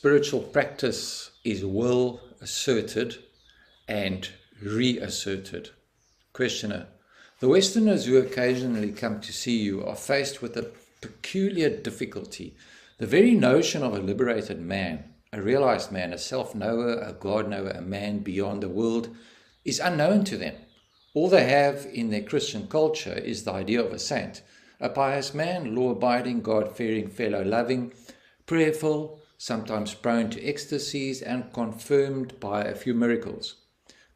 spiritual practice is well asserted and reasserted. Questioner: the Westerners who occasionally come to see you are faced with a peculiar difficulty. The very notion of a liberated man, a realized man, a self-knower, a God-knower, a man beyond the world, is unknown to them. All they have in their Christian culture is the idea of a saint, a pious man, law-abiding, God-fearing, fellow-loving, prayerful, sometimes prone to ecstasies, and confirmed by a few miracles.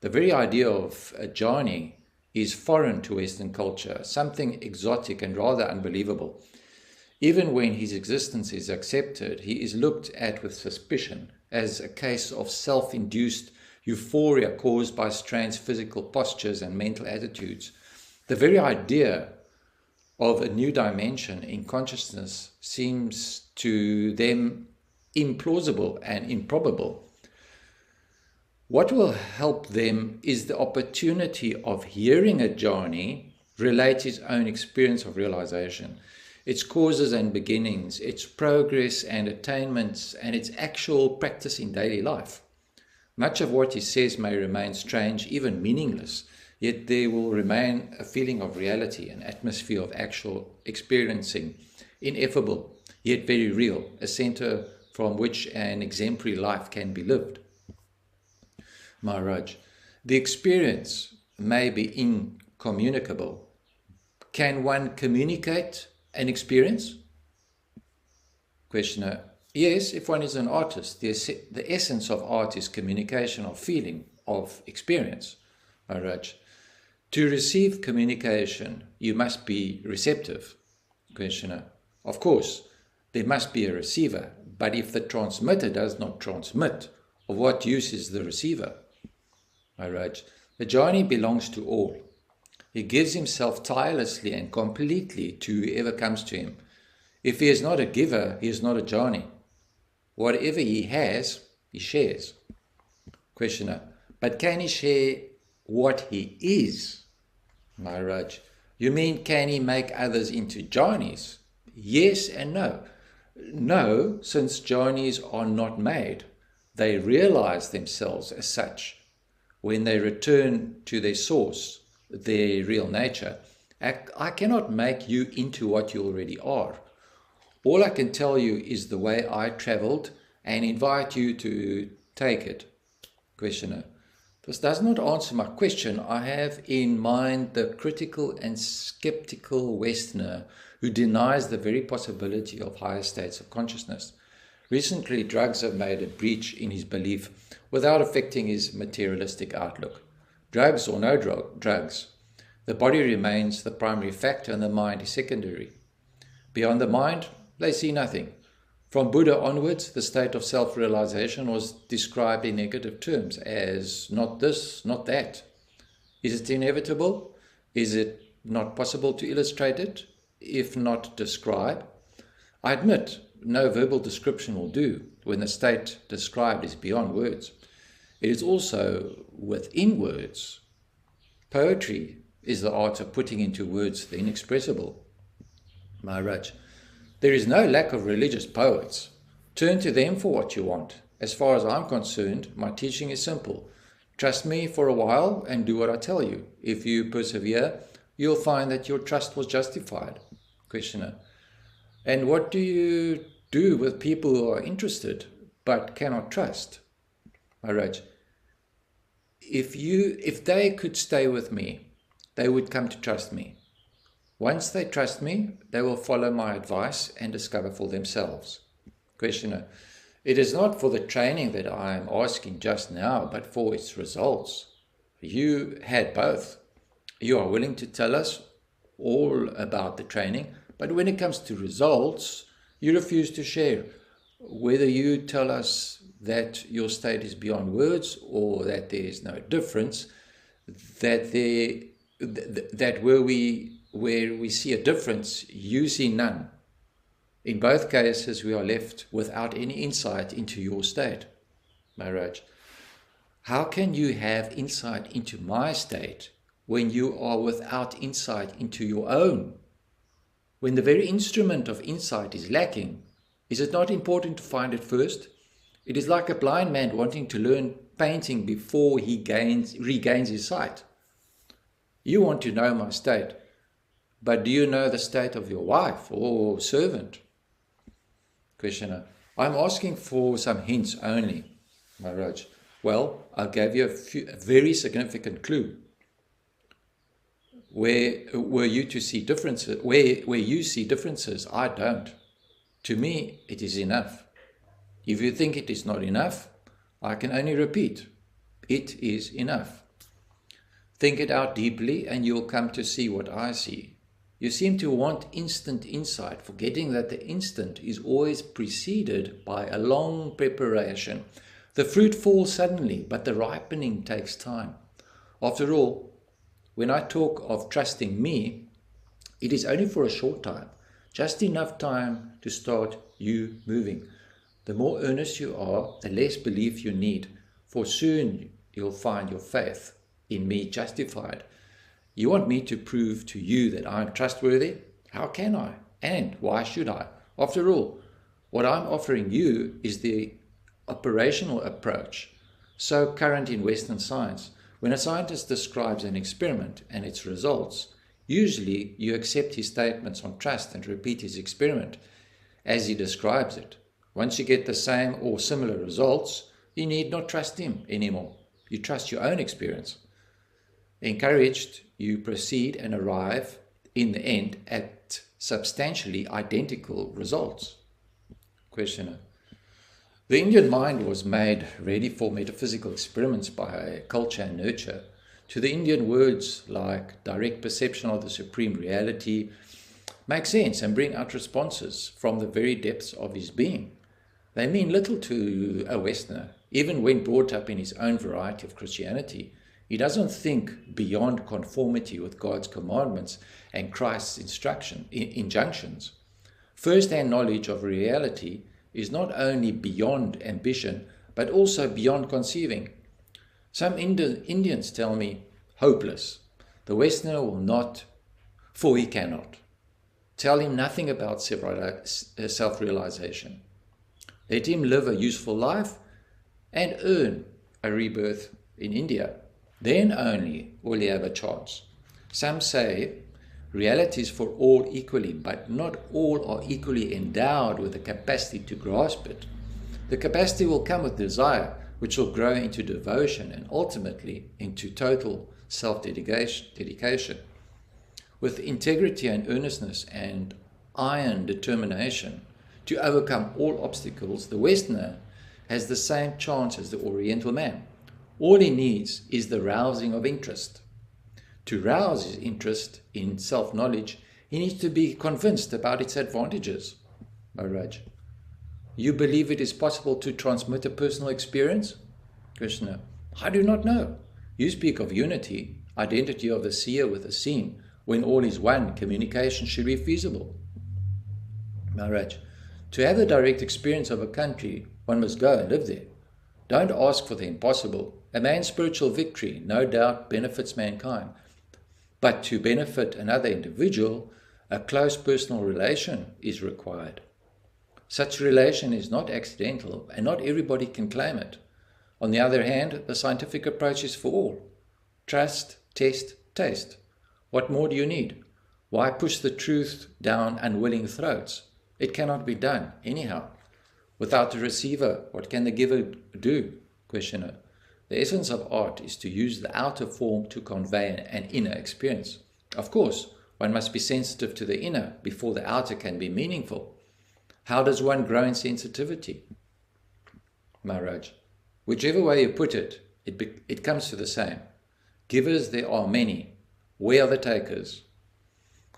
The very idea of a jhani is foreign to Western culture, something exotic and rather unbelievable. Even when his existence is accepted, he is looked at with suspicion as a case of self-induced euphoria caused by strange physical postures and mental attitudes. The very idea of a new dimension in consciousness seems to them implausible and improbable. What will help them is the opportunity of hearing a jhani relate his own experience of realization, its causes and beginnings, its progress and attainments, and its actual practice in daily life. Much of what he says may remain strange, even meaningless, yet there will remain a feeling of reality, an atmosphere of actual experiencing, ineffable, yet very real, a center from which an exemplary life can be lived. Maharaj: the experience may be incommunicable. Can one communicate an experience? Questioner: yes, if one is an artist. The essence of art is communication of feeling, of experience. Maharaj: to receive communication, you must be receptive. Questioner: of course, there must be a receiver, but if the transmitter does not transmit, of what use is the receiver? Maharaj: the jhani belongs to all. He gives himself tirelessly and completely to whoever comes to him. If he is not a giver, he is not a jhani. Whatever he has, he shares. Questioner: but can he share what he is? Maharaj: you mean, can he make others into jhanis? Yes and no. No, since jhanis are not made. They realize themselves as such. When they return to their source, their real nature, I cannot make you into what you already are. All I can tell you is the way I traveled and invite you to take it. Questioner: this does not answer my question. I have in mind the critical and skeptical Westerner who denies the very possibility of higher states of consciousness. Recently, drugs have made a breach in his belief without affecting his materialistic outlook. Drugs or no drugs, the body remains the primary factor and the mind is secondary. Beyond the mind, they see nothing. From Buddha onwards, the state of self-realization was described in negative terms as not this, not that. Is it inevitable? Is it not possible to illustrate it, if not describe? I admit, no verbal description will do when the state described is beyond words. It is also within words. Poetry is the art of putting into words the inexpressible. Maharaj: there is no lack of religious poets. Turn to them for what you want. As far as I'm concerned, my teaching is simple. Trust me for a while and do what I tell you. If you persevere, you'll find that your trust was justified. Questioner: and what do you do with people who are interested but cannot trust? Maharaj: if they could stay with me, they would come to trust me. Once they trust me, they will follow my advice and discover for themselves. Questioner: it is not for the training that I am asking just now, but for its results. You had both. You are willing to tell us all about the training, but when it comes to results, you refuse to share. Whether you tell us that your state is beyond words or that there is no difference, that where we see a difference, you see none. In both cases, we are left without any insight into your state. Maharaj: how can you have insight into my state when you are without insight into your own? When the very instrument of insight is lacking, is it not important to find it first? It is like a blind man wanting to learn painting before he regains his sight. You want to know my state, but do you know the state of your wife or servant? Questioner: I'm asking for some hints only, Maharaj. Well, I gave you a very significant clue. Where you see differences, I don't. To me, it is enough. If you think it is not enough, I can only repeat, it is enough. Think it out deeply and you'll come to see what I see. You seem to want instant insight, forgetting that the instant is always preceded by a long preparation. The fruit falls suddenly, but the ripening takes time. After all, when I talk of trusting me, it is only for a short time, just enough time to start you moving. The more earnest you are, the less belief you need, for soon you'll find your faith in me justified. You want me to prove to you that I'm trustworthy? How can I? And why should I? After all, what I'm offering you is the operational approach, so current in Western science. When a scientist describes an experiment and its results, usually you accept his statements on trust and repeat his experiment as he describes it. Once you get the same or similar results, you need not trust him anymore. You trust your own experience. Encouraged, you proceed and arrive in the end at substantially identical results. Questioner: the Indian mind was made ready for metaphysical experiments by culture and nurture. To the Indian, words like direct perception of the supreme reality make sense and bring out responses from the very depths of his being. They mean little to a Westerner, even when brought up in his own variety of Christianity. He doesn't think beyond conformity with God's commandments and Christ's injunctions. First-hand knowledge of reality is not only beyond ambition, but also beyond conceiving. Some Indians tell me, hopeless. The Westerner will not, for he cannot. Tell him nothing about self-realization. Let him live a useful life and earn a rebirth in India. Then only will he have a chance. Some say reality is for all equally, but not all are equally endowed with the capacity to grasp it. The capacity will come with desire, which will grow into devotion and ultimately into total self-dedication. With integrity and earnestness and iron determination to overcome all obstacles, the Westerner has the same chance as the Oriental man. All he needs is the rousing of interest. To rouse his interest in self-knowledge, he needs to be convinced about its advantages. Maharaj: you believe it is possible to transmit a personal experience? Krishna: I do not know. You speak of unity, identity of the seer with the seen. When all is one, communication should be feasible. Maharaj: to have the direct experience of a country, one must go and live there. Don't ask for the impossible. A man's spiritual victory no doubt benefits mankind. But to benefit another individual, a close personal relation is required. Such relation is not accidental and not everybody can claim it. On the other hand, the scientific approach is for all. Trust, test, taste. What more do you need? Why push the truth down unwilling throats? It cannot be done anyhow. Without the receiver, what can the giver do? Questioner: the essence of art is to use the outer form to convey an inner experience. Of course, one must be sensitive to the inner before the outer can be meaningful. How does one grow in sensitivity? Maharaj: whichever way you put it, it comes to the same. Givers there are many. Where are the takers?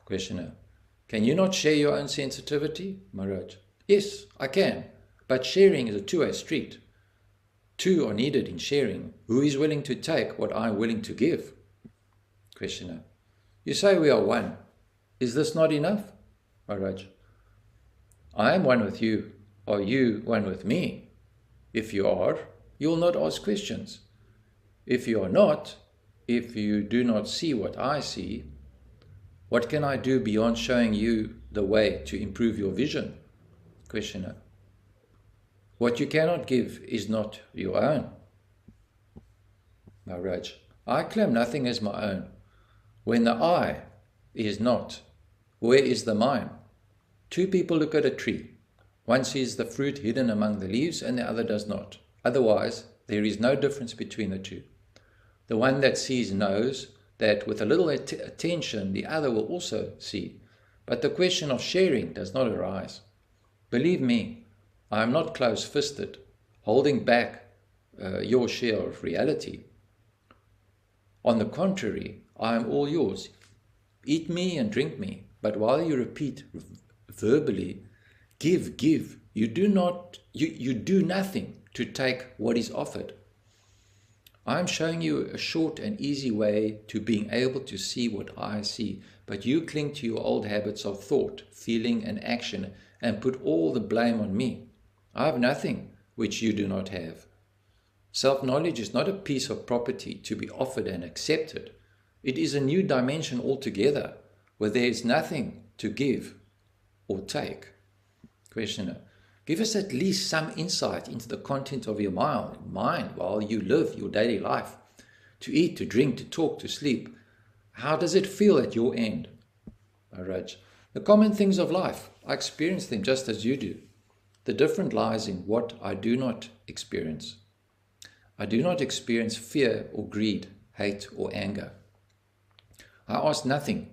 Questioner: can you not share your own sensitivity? Maharaj: yes, I can, but sharing is a two-way street. Two are needed in sharing. Who is willing to take what I am willing to give? Questioner: you say we are one. Is this not enough? Maharaj: I am one with you. Are you one with me? If you are, you will not ask questions. If you are not, if you do not see what I see, what can I do beyond showing you the way to improve your vision? Questioner: What you cannot give is not your own. Maharaj, I claim nothing as my own. When the I is not, where is the mine? Two people look at a tree. One sees the fruit hidden among the leaves and the other does not. Otherwise, there is no difference between the two. The one that sees knows that with a little attention, the other will also see. But the question of sharing does not arise. Believe me, I am not close-fisted, holding back your share of reality. On the contrary, I am all yours. Eat me and drink me, but while you repeat verbally, give, you do nothing to take what is offered. I am showing you a short and easy way to being able to see what I see, but you cling to your old habits of thought, feeling and action and put all the blame on me. I have nothing which you do not have. Self-knowledge is not a piece of property to be offered and accepted. It is a new dimension altogether, where there is nothing to give or take. Questioner, give us at least some insight into the content of your mind while you live your daily life. To eat, to drink, to talk, to sleep. How does it feel at your end? Maharaj, the common things of life, I experience them just as you do. The difference lies in what I do not experience. I do not experience fear or greed, hate or anger. I ask nothing,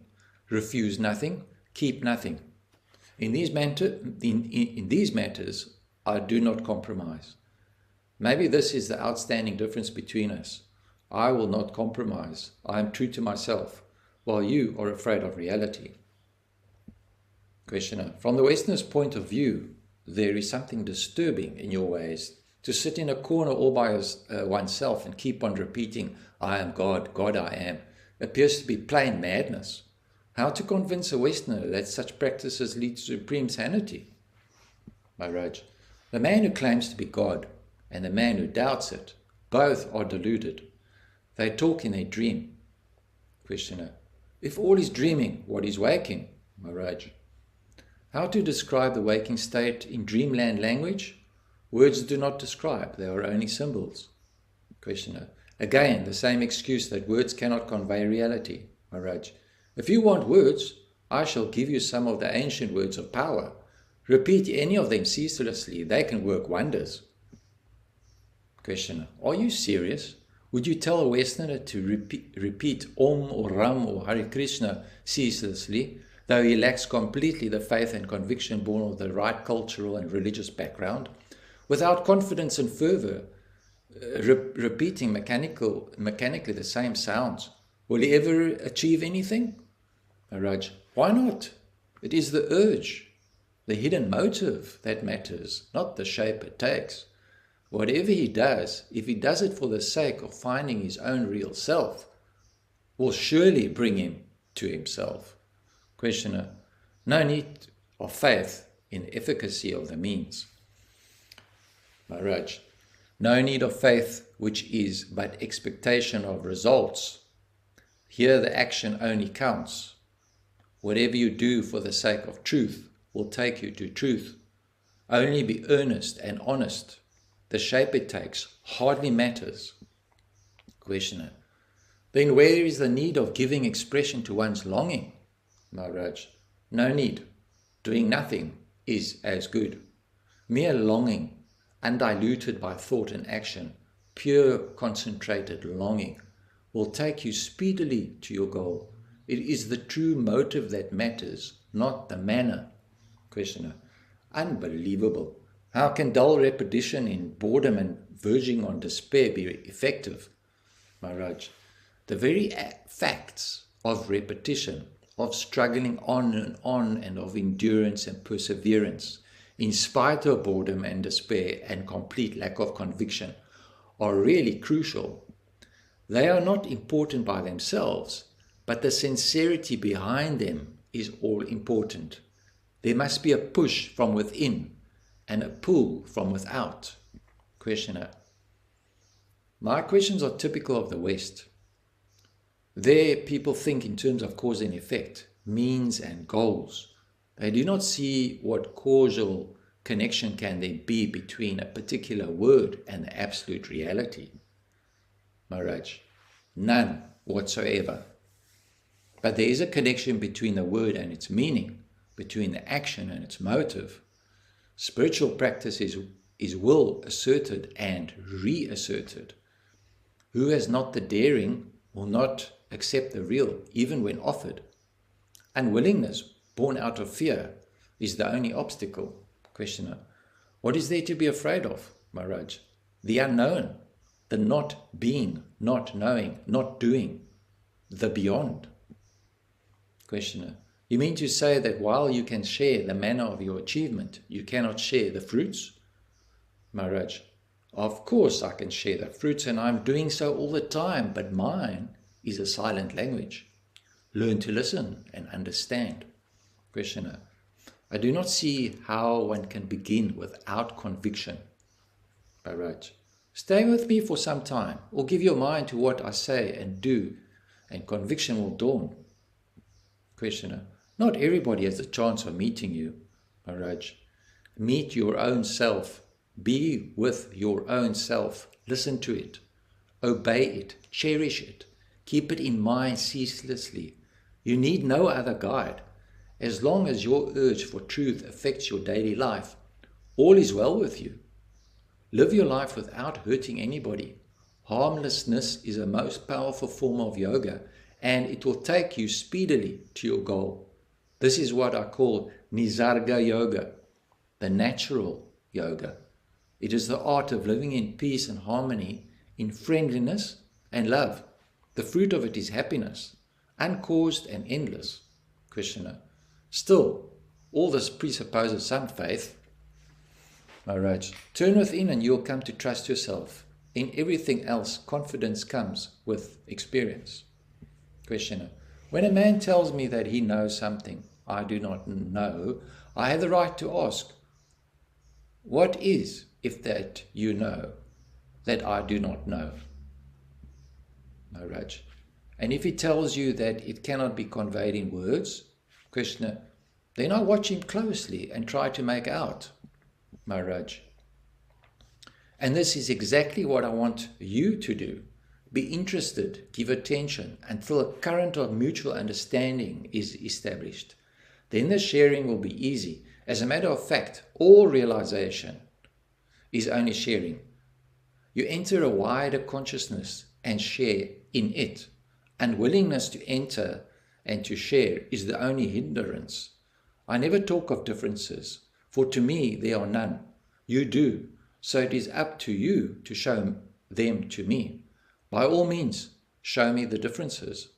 refuse nothing, keep nothing. In these matters, I do not compromise. Maybe this is the outstanding difference between us. I will not compromise. I am true to myself, while you are afraid of reality. Questioner, from the Westerner's point of view, there is something disturbing in your ways. To sit in a corner all by oneself and keep on repeating, I am God, God I am, appears to be plain madness. How to convince a Westerner that such practices lead to supreme sanity? Maharaj, the man who claims to be God and the man who doubts it, both are deluded. They talk in a dream. Questioner, if all is dreaming, what is waking? Maharaj, how to describe the waking state in dreamland language? Words do not describe, they are only symbols. Questioner, again, the same excuse that words cannot convey reality. Maharaj, if you want words, I shall give you some of the ancient words of power. Repeat any of them ceaselessly, they can work wonders. Questioner, are you serious? Would you tell a Westerner to repeat Om or Ram or Hare Krishna ceaselessly, though he lacks completely the faith and conviction born of the right cultural and religious background? Without confidence and fervor, repeating mechanically the same sounds, will he ever achieve anything? Maharaj, why not? It is the urge, the hidden motive that matters, not the shape it takes. Whatever he does, if he does it for the sake of finding his own real self, will surely bring him to himself. Questioner, no need of faith in efficacy of the means. Maharaj, no need of faith which is but expectation of results. Here the action only counts. Whatever you do for the sake of truth will take you to truth. Only be earnest and honest. The shape it takes hardly matters. Questioner, then where is the need of giving expression to one's longing? Maharaj, no need. Doing nothing is as good. Mere longing, undiluted by thought and action, pure concentrated longing, will take you speedily to your goal. It is the true motive that matters, not the manner. Questioner, unbelievable. How can dull repetition in boredom and verging on despair be effective? Maharaj, the very facts of repetition, of struggling on, and of endurance and perseverance, in spite of boredom and despair and complete lack of conviction, are really crucial. They are not important by themselves, but the sincerity behind them is all important. There must be a push from within and a pull from without. Questioner, my questions are typical of the West. There people think in terms of cause and effect, means and goals. They do not see what causal connection can there be between a particular word and the absolute reality? Maharaj, none whatsoever. But there is a connection between the word and its meaning, between the action and its motive. Spiritual practice is will asserted and reasserted. Who has not the daring will not accept the real, even when offered. Unwillingness, born out of fear, is the only obstacle. Questioner, what is there to be afraid of, Maharaj? The unknown, the not being, not knowing, not doing, the beyond. Questioner, you mean to say that while you can share the manner of your achievement, you cannot share the fruits? Maharaj, of course I can share the fruits, and I'm doing so all the time, but mine is a silent language. Learn to listen and understand. Questioner, I do not see how one can begin without conviction. Maharaj, stay with me for some time, or give your mind to what I say and do, and conviction will dawn. Questioner, not everybody has the chance of meeting you. Maharaj, meet your own self. Be with your own self. Listen to it. Obey it. Cherish it. Keep it in mind ceaselessly. You need no other guide. As long as your urge for truth affects your daily life, all is well with you. Live your life without hurting anybody. Harmlessness is a most powerful form of yoga, and it will take you speedily to your goal. This is what I call Nisarga Yoga, the natural yoga. It is the art of living in peace and harmony, in friendliness and love. The fruit of it is happiness, uncaused and endless. Questioner, still, all this presupposes some faith. Maharaj, turn within and you'll come to trust yourself. In everything else, confidence comes with experience. Questioner, when a man tells me that he knows something I do not know, I have the right to ask, what is, if that you know, that I do not know? Maharaj, and if he tells you that it cannot be conveyed in words? Questioner, then I watch him closely and try to make out. Maharaj, and this is exactly what I want you to do. Be interested, give attention until a current of mutual understanding is established. Then the sharing will be easy. As a matter of fact, all realization is only sharing. You enter a wider consciousness and share in it. Unwillingness to enter and to share is the only hindrance. I never talk of differences, for to me there are none. You do, so it is up to you to show them to me. By all means, show me the differences.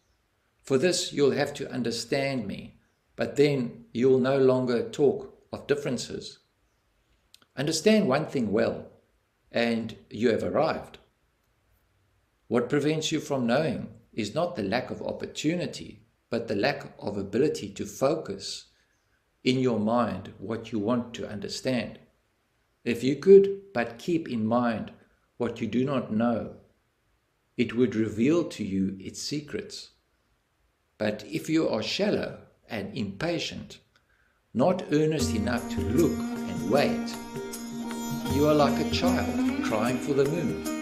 For this you'll have to understand me, but then you'll no longer talk of differences. Understand one thing well, and you have arrived. What prevents you from knowing is not the lack of opportunity, but the lack of ability to focus in your mind what you want to understand. If you could but keep in mind what you do not know, it would reveal to you its secrets. But if you are shallow and impatient, not earnest enough to look and wait, you are like a child crying for the moon.